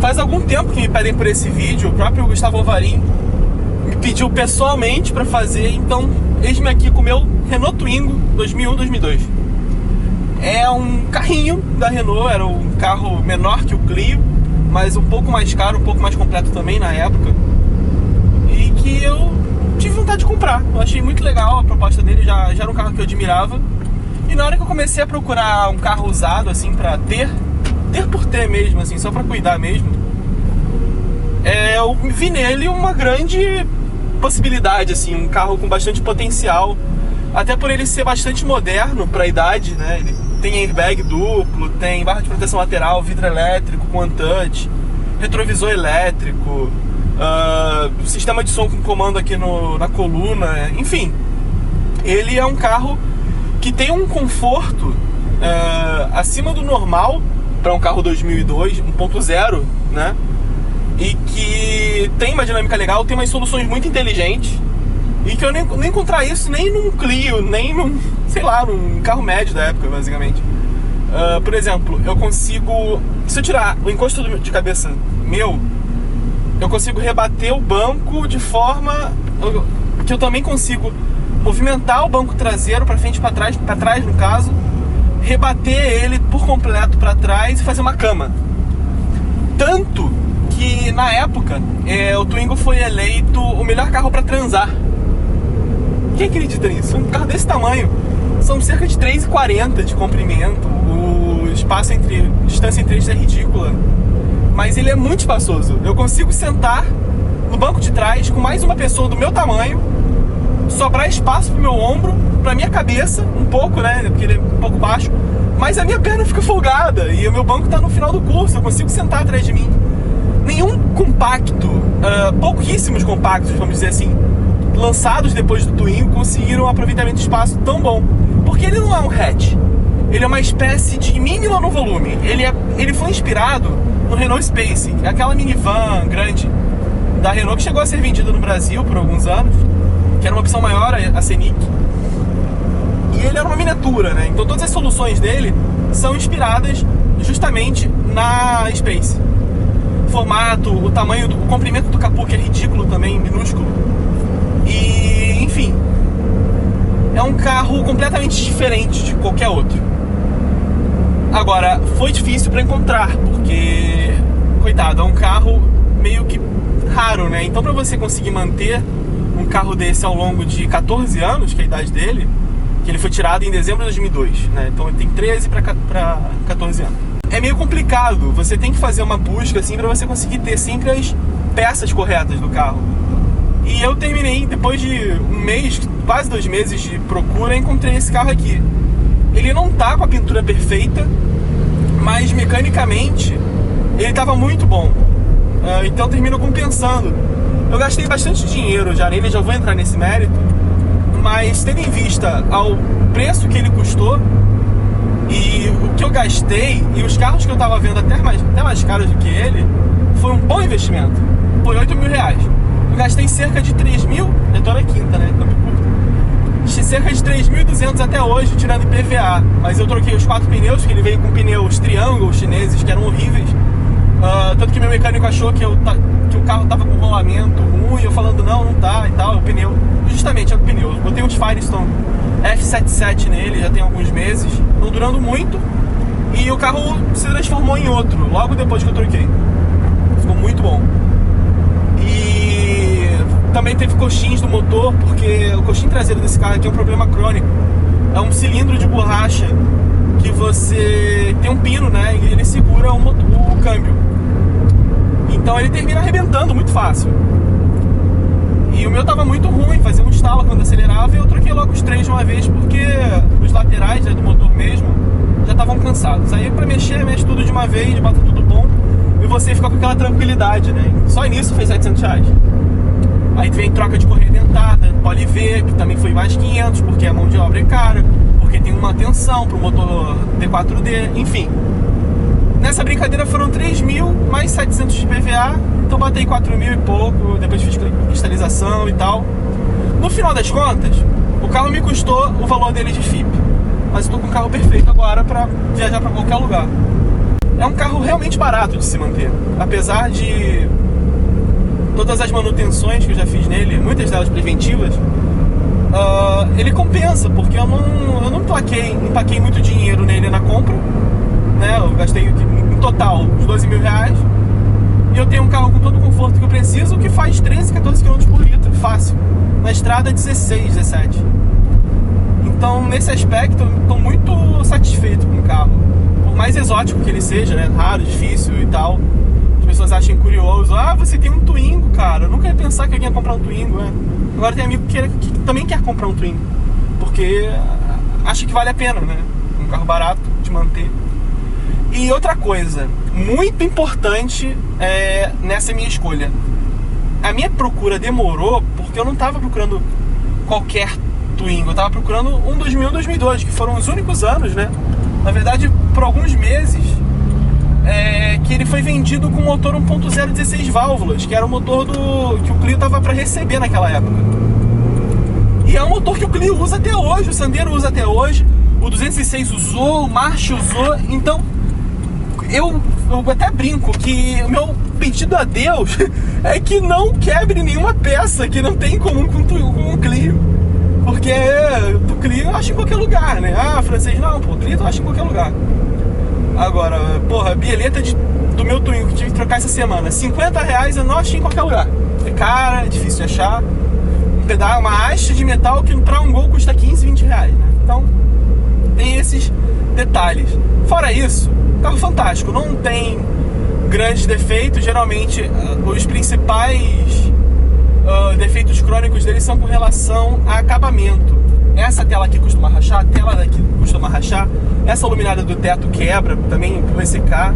Faz algum tempo que me pedem por esse vídeo. O próprio Gustavo Alvarim me pediu pessoalmente para fazer. Então, eis-me aqui com o meu Renault Twingo 2001-2002. É um carrinho da Renault. Era um carro menor que o Clio, mas um pouco mais caro, um pouco mais completo também na época. E que eu tive vontade de comprar. Eu achei muito legal a proposta dele. Já era um carro que eu admirava. E na hora que eu comecei a procurar um carro usado, assim, pra ter por ter mesmo, assim, só pra cuidar mesmo, eu vi nele uma grande possibilidade, assim, um carro com bastante potencial, até por ele ser bastante moderno pra idade, né? Ele tem airbag duplo, tem barra de proteção lateral, vidro elétrico com one-touch, retrovisor elétrico, sistema de som com comando aqui na coluna, enfim. Ele é um carro que tem um conforto acima do normal para um carro 2002, 1.0, né? E que tem uma dinâmica legal, tem umas soluções muito inteligentes, e que eu nem encontrar isso nem num Clio, nem num, sei lá, num carro médio da época, basicamente. Por exemplo, eu consigo, se eu tirar o encosto de cabeça meu, eu consigo rebater o banco de forma que eu também consigo movimentar o banco traseiro para frente e para trás no caso, rebater ele por completo para trás e fazer uma cama. Tanto que na época o Twingo foi eleito o melhor carro para transar. Quem acredita nisso? Um carro desse tamanho são cerca de 3,40 de comprimento. O espaço distância entre eles é ridícula, mas ele é muito espaçoso. Eu consigo sentar no banco de trás com mais uma pessoa do meu tamanho, sobrar espaço pro meu ombro, pra minha cabeça, um pouco, né, porque ele é um pouco baixo, mas a minha perna fica folgada e o meu banco tá no final do curso, eu consigo sentar atrás de mim. Nenhum compacto, pouquíssimos compactos, vamos dizer assim, lançados depois do Twingo conseguiram um aproveitamento de espaço tão bom, porque ele não é um hatch, ele é uma espécie de mínima no volume. Ele foi inspirado no Renault Space, aquela minivan grande da Renault que chegou a ser vendida no Brasil por alguns anos, que era uma opção maior, a Scenic, e ele era uma miniatura, né? Então todas as soluções dele são inspiradas justamente na Space. O formato, o tamanho, o comprimento do capô, que é ridículo também, minúsculo, e enfim, é um carro completamente diferente de qualquer outro. Agora, foi difícil para encontrar, porque, coitado, é um carro meio que raro, né? Então, para você conseguir manter um carro desse ao longo de 14 anos, que é a idade dele, que ele foi tirado em dezembro de 2002, né? Então, ele tem 13 para 14 anos. É meio complicado, você tem que fazer uma busca, assim, para você conseguir ter sempre as peças corretas do carro. E eu terminei, depois de um mês, quase 2 meses de procura, encontrei esse carro aqui. Ele não tá com a pintura perfeita, mas mecanicamente ele tava muito bom. Então termina compensando. Eu gastei bastante dinheiro já nele, já vou entrar nesse mérito, mas tendo em vista ao preço que ele custou e o que eu gastei e os carros que eu tava vendo até mais caros do que ele, foi um bom investimento. Foi R$8.000. Eu gastei cerca de 3.000, eu tô na quinta, né? Cerca de 3.200 até hoje, tirando IPVA. Mas eu troquei os 4 pneus, que ele veio com pneus triângulo chineses, que eram horríveis. Tanto que meu mecânico achou que o carro tava com rolamento ruim, eu falando não tá e tal, é o pneu. Justamente é o pneu. Eu botei uns Firestone F77 nele, já tem alguns meses, não durando muito. E o carro se transformou em outro, logo depois que eu troquei. Ficou muito bom. E também teve coxins do motor, porque o coxim traseiro desse carro aqui é um problema crônico. É um cilindro de borracha que você tem um pino, né, e ele segura o câmbio. Então ele termina arrebentando muito fácil. E o meu tava muito ruim, fazia um estalo quando acelerava, e eu troquei logo os 3 de uma vez, porque os laterais, né, do motor mesmo já estavam cansados. Aí pra mexer, mexe tudo de uma vez, bota tudo bom, e você fica com aquela tranquilidade, né? Só nisso fez R$700. Aí vem troca de correia dentada, Poliv, que também foi mais 500, porque a mão de obra é cara, porque tem uma tensão pro motor D4D, enfim. Nessa brincadeira foram 3.000 mais 700 de PVA, então batei 4.000 e pouco, depois fiz cristalização e tal. No final das contas, o carro me custou o valor dele de FIP, mas eu tô com o carro perfeito agora pra viajar pra qualquer lugar. é um carro realmente barato de se manter. Apesar de todas as manutenções que eu já fiz nele, muitas delas preventivas, ele compensa, porque eu não empaquei muito dinheiro nele na compra, né? Eu gastei em total uns 12 mil reais. E eu tenho um carro com todo o conforto que eu preciso, que faz 13, 14 km por litro, fácil. Na estrada 16, 17. Então, nesse aspecto, eu estou muito satisfeito com o carro. Por mais exótico que ele seja, né? Raro, difícil e tal. As pessoas acham curioso. Ah, você tem um Twingo, cara. Eu nunca ia pensar que alguém ia comprar um Twingo, né? Agora tem amigo que também quer comprar um Twingo. Porque acha que vale a pena, né? Um carro barato de manter. E outra coisa, muito importante nessa minha escolha. A minha procura demorou porque eu não estava procurando qualquer Twingo. Eu estava procurando um 2001, 2002, que foram os únicos anos, né? Na verdade, por alguns meses, que ele foi vendido com motor 1.0 16 válvulas, que era o motor que o Clio estava para receber naquela época. E é um motor que o Clio usa até hoje, o Sandero usa até hoje, o 206 usou, o March usou, então... Eu até brinco que o meu pedido a Deus é que não quebre nenhuma peça que não tem em comum com o Clio. Porque o Clio eu acho em qualquer lugar, né? Ah, francês não, pô, Clio eu acho em qualquer lugar. Agora, porra, a bieleta do meu Twingo que tive que trocar essa semana, 50 reais eu não achei em qualquer lugar. É cara, é difícil de achar. Uma haste de metal que pra um Gol custa 15, 20 reais, né? Então, tem esses detalhes. Fora isso, carro fantástico, não tem grandes defeitos. Geralmente os principais defeitos crônicos dele são com relação a acabamento. Essa tela aqui costuma rachar, a tela daqui costuma rachar, essa luminária do teto quebra, também vai secar.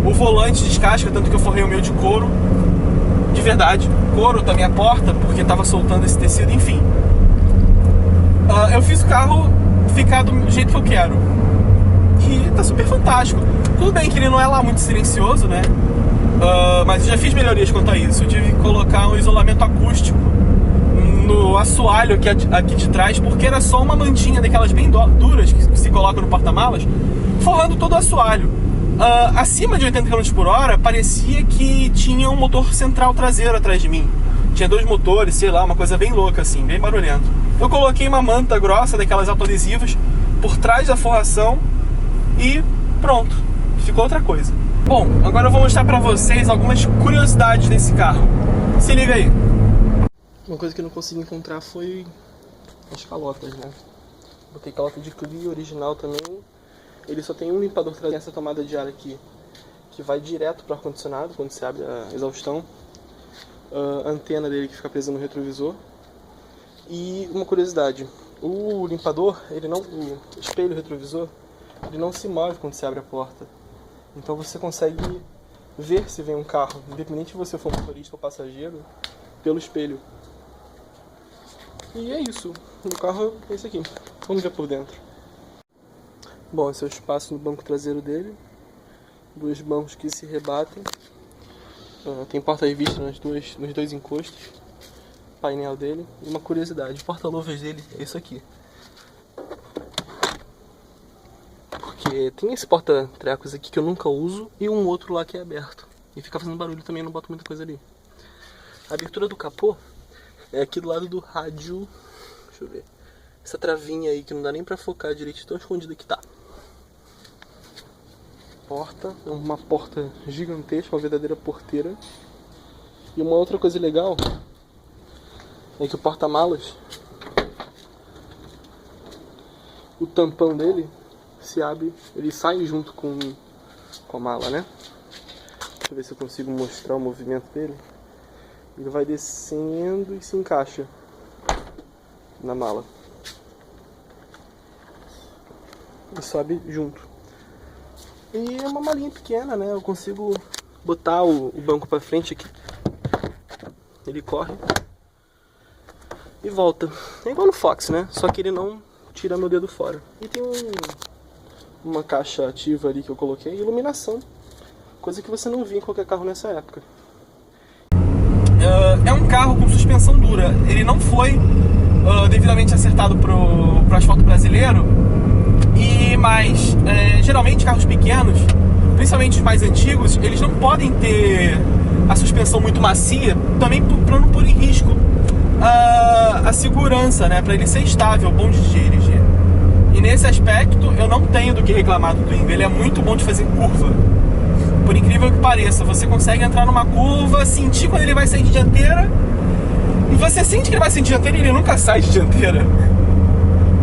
O volante descasca, tanto que eu forrei o meu de couro, de verdade, couro também a porta, porque estava soltando esse tecido, enfim. Eu fiz o carro ficar do jeito que eu quero. E tá super fantástico. Tudo bem que ele não é lá muito silencioso, né? Mas eu já fiz melhorias quanto a isso. Eu tive que colocar um isolamento acústico no assoalho aqui de trás, porque era só uma mantinha daquelas bem duras que se coloca no porta-malas, forrando todo o assoalho. Acima de 80 km por hora, parecia que tinha um motor central traseiro atrás de mim. Tinha 2 motores, sei lá, uma coisa bem louca assim, bem barulhento. Eu coloquei uma manta grossa, daquelas autoadesivas, por trás da forração e pronto, ficou outra coisa. Bom, agora eu vou mostrar pra vocês algumas curiosidades desse carro. Se liga aí. Uma coisa que eu não consegui encontrar foi as calotas, né? Botei calota de Clio original também. Ele só tem um limpador traseiro, essa tomada de ar aqui, que vai direto para o ar-condicionado quando você abre a exaustão. A antena dele que fica presa no retrovisor. E uma curiosidade, o limpador, o espelho retrovisor, ele não se move quando você abre a porta. Então você consegue ver se vem um carro, independente se você for motorista ou passageiro, pelo espelho. E é isso, o carro é esse aqui. Vamos ver por dentro. Bom, esse é o espaço no banco traseiro dele. 2 bancos que se rebatem. Tem porta-revista nos dois encostos. Painel dele. E uma curiosidade, o porta-luvas dele é isso aqui. Porque tem esse porta-trecos aqui que eu nunca uso e um outro lá que é aberto. E fica fazendo barulho também, eu não boto muita coisa ali. A abertura do capô é aqui do lado do rádio. Deixa eu ver. Essa travinha aí que não dá nem pra focar direito, tão escondida que tá. Porta, é uma porta gigantesca, uma verdadeira porteira. E uma outra coisa legal é que o porta-malas, o tampão dele se abre, ele sai junto com a mala, né? Deixa eu ver se eu consigo mostrar o movimento dele. Ele vai descendo e se encaixa na mala. E sobe junto. E é uma malinha pequena, né? Eu consigo botar o banco pra frente aqui. Ele corre e volta. É igual no Fox, né? Só que ele não tira meu dedo fora. E tem uma caixa ativa ali que eu coloquei, iluminação. Coisa que você não via em qualquer carro nessa época. É um carro com suspensão dura. Ele não foi devidamente acertado pro asfalto brasileiro. Mas geralmente carros pequenos principalmente os mais antigos, eles não podem ter a suspensão muito macia, também para não pôr em risco a segurança, né? Para ele ser estável, bom de dirigir. E nesse aspecto eu não tenho do que reclamar do Twingo. Ele é muito bom de fazer curva. Por incrível que pareça, você consegue entrar numa curva, sentir quando ele vai sair de dianteira, e você sente que ele vai sair de dianteira e ele nunca sai de dianteira.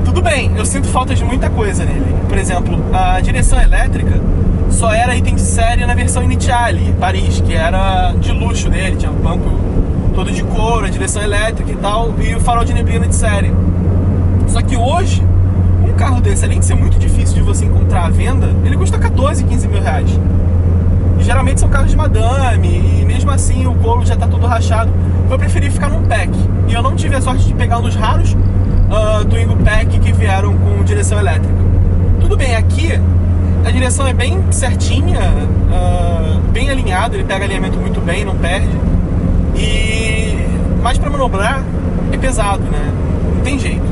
Tudo bem, eu sinto falta de muita coisa nele. Por exemplo, a direção elétrica só era item de série na versão Initiale, Paris, que era de luxo dele, tinha um banco todo de couro, a direção elétrica e tal, e o farol de neblina de série. Só que hoje, um carro desse, além de ser muito difícil de você encontrar à venda, ele custa 14, 15 mil reais. E geralmente são carros de madame, e mesmo assim o couro já está todo rachado. Eu preferi ficar num pack, e eu não tive a sorte de pegar um dos raros Twingo Pack que vieram com direção elétrica. Tudo bem, aqui a direção é bem certinha, bem alinhado, ele pega alinhamento muito bem, não perde. Mas para manobrar é pesado, né? Não tem jeito.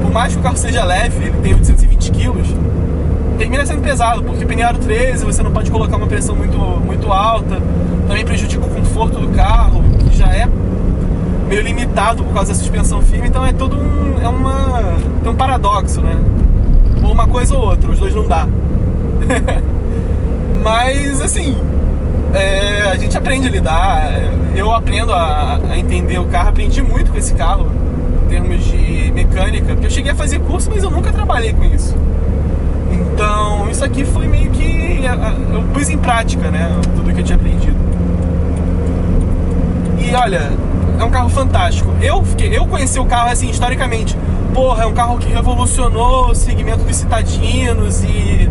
Por mais que o carro seja leve, ele tem 820 kg, termina sendo pesado, porque pneu aro 13, você não pode colocar uma pressão muito alta, também prejudica o conforto do carro, que já é meio limitado por causa da suspensão firme, então é todo tem um paradoxo, né? Ou uma coisa ou outra, os dois não dá. Mas assim, a gente aprende a lidar, eu aprendo a entender o carro, aprendi muito com esse carro em termos de mecânica, porque eu cheguei a fazer curso, mas eu nunca trabalhei com isso. Então isso aqui foi meio que eu pus em prática, né, tudo que eu tinha aprendido. E olha, é um carro fantástico. Eu conheci o carro assim historicamente. Porra, é um carro que revolucionou o segmento dos citadinos e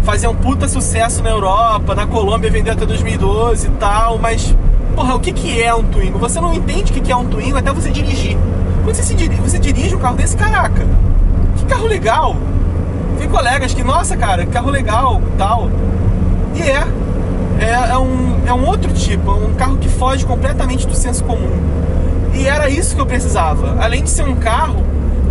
fazia um puta sucesso na Europa, na Colômbia vendeu até 2012 e tal, mas porra, o que é um Twingo? Você não entende o que é um Twingo até você dirigir. Quando você dirige um carro desse, caraca, que carro legal. Tem colegas que, nossa cara, que carro legal e tal. E é um outro tipo, é um carro que foge completamente do senso comum. E era isso que eu precisava. Além de ser um carro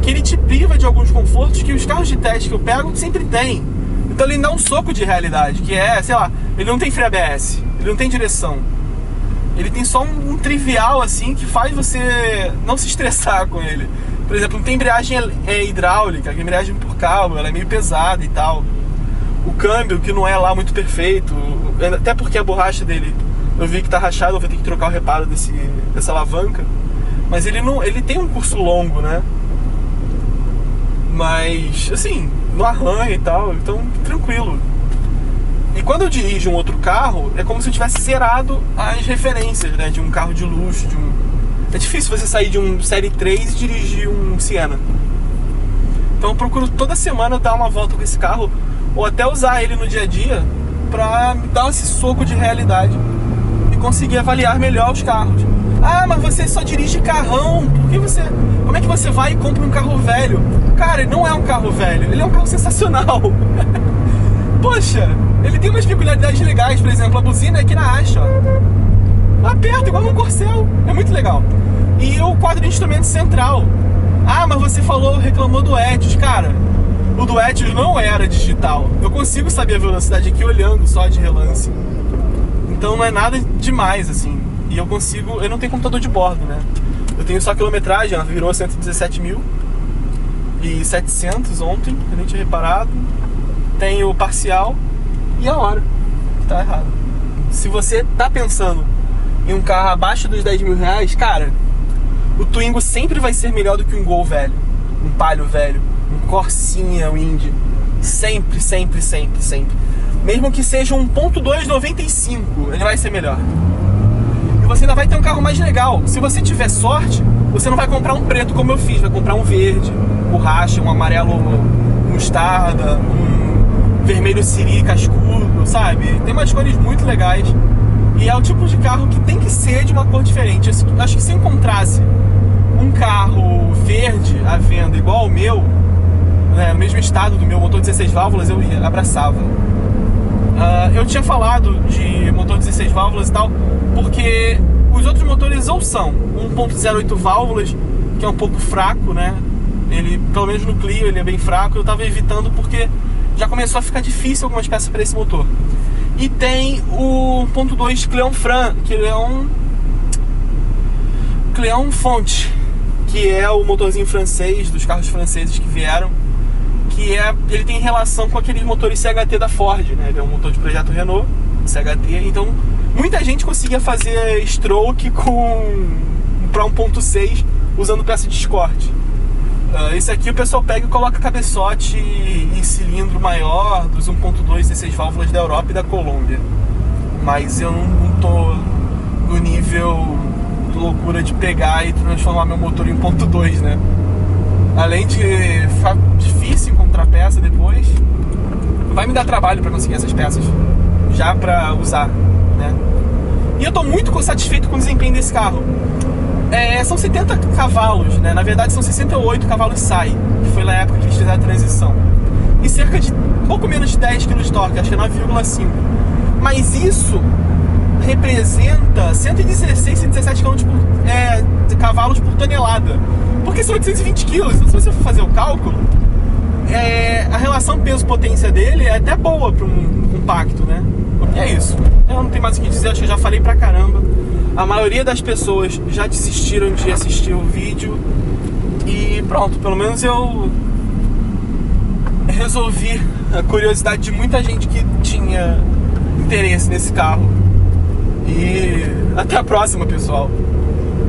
que ele te priva de alguns confortos que os carros de teste que eu pego sempre tem. Então ele dá um soco de realidade, que é, sei lá, ele não tem freio ABS, ele não tem direção. Ele tem só um trivial assim que faz você não se estressar com ele. Por exemplo, não tem embreagem hidráulica, a embreagem por cabo, ela é meio pesada e tal. O câmbio, que não é lá muito perfeito, até porque a borracha dele eu vi que tá rachada, eu vou ter que trocar o reparo dessa alavanca. Mas ele tem um curso longo, né? Mas, assim, não arranha e tal, então tranquilo. E quando eu dirijo um outro carro, é como se eu tivesse zerado as referências, né? De um carro de luxo, É difícil você sair de um Série 3 e dirigir um Siena. Então eu procuro toda semana dar uma volta com esse carro, ou até usar ele no dia a dia pra me dar esse soco de realidade e conseguir avaliar melhor os carros. Ah, mas você só dirige carrão, como é que você vai e compra um carro velho? Cara, ele não é um carro velho, ele é um carro sensacional. Poxa, ele tem umas peculiaridades legais, por exemplo, a buzina é aqui na haste, ó. Aperta igual um Corcel, é muito legal. E o quadro de instrumento central. Ah, mas você reclamou do Etios. Cara, o do Etios não era digital. Eu consigo saber a velocidade aqui olhando só de relance. Então não é nada demais, assim. E eu não tenho computador de bordo, né? Eu tenho só quilometragem, ela virou 117.700 ontem, que eu nem tinha reparado. Tenho parcial e a hora, que tá errado. Se você tá pensando em um carro abaixo dos 10 mil reais, cara, o Twingo sempre vai ser melhor do que um Gol velho, um Palio velho, um Corsinha, um Indy. Sempre, sempre, sempre, sempre. Mesmo que seja um 1.295, ele vai ser melhor. E você ainda vai ter um carro mais legal. Se você tiver sorte, você não vai comprar um preto como eu fiz, vai comprar um verde, borracha, um amarelo mostarda, um vermelho siri cascudo, sabe? Tem umas cores muito legais. E é o tipo de carro que tem que ser de uma cor diferente. Eu acho que se eu encontrasse um carro verde à venda igual ao meu, né, no mesmo estado do meu motor 16 válvulas, eu abraçava. Eu tinha falado de motor 16 válvulas e tal, porque os outros motores ou são 1.08 válvulas, que é um pouco fraco, né? Ele, pelo menos no Clio, ele é bem fraco. Eu tava evitando porque já começou a ficar difícil algumas peças para esse motor. E tem o 1.2 Cleon-Fran, que é um Cleon-Fonte, que é o motorzinho francês dos carros franceses que vieram, ele tem relação com aqueles motores CHT da Ford, né? Ele é um motor de projeto Renault, CHT, então muita gente conseguia fazer stroke para 1.6 usando peça de escorte. Esse aqui o pessoal pega e coloca cabeçote e cilindro maior dos 1.2 16 válvulas da Europa e da Colômbia. Mas eu não tô no nível de loucura de pegar e transformar meu motor em 1.2, né? Além de ficar difícil encontrar peça depois, vai me dar trabalho para conseguir essas peças já para usar, né? E eu tô muito satisfeito com o desempenho desse carro. São 70 cavalos, né? Na verdade são 68 cavalos SAI, que foi na época que eles fizeram a transição. E cerca de pouco menos de 10 kg de torque, acho que é 9,5. Mas isso representa 116, 117 cavalos por tonelada. Porque são 820 kg, então se você for fazer o cálculo, a relação peso-potência dele é até boa para um compacto, né? E é isso. Eu não tenho mais o que dizer, acho que eu já falei pra caramba. A maioria das pessoas já desistiram de assistir o vídeo. E pronto, pelo menos eu resolvi a curiosidade de muita gente que tinha interesse nesse carro. E até a próxima, pessoal.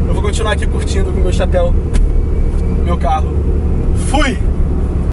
Eu vou continuar aqui curtindo com meu chapéu, meu carro. Fui!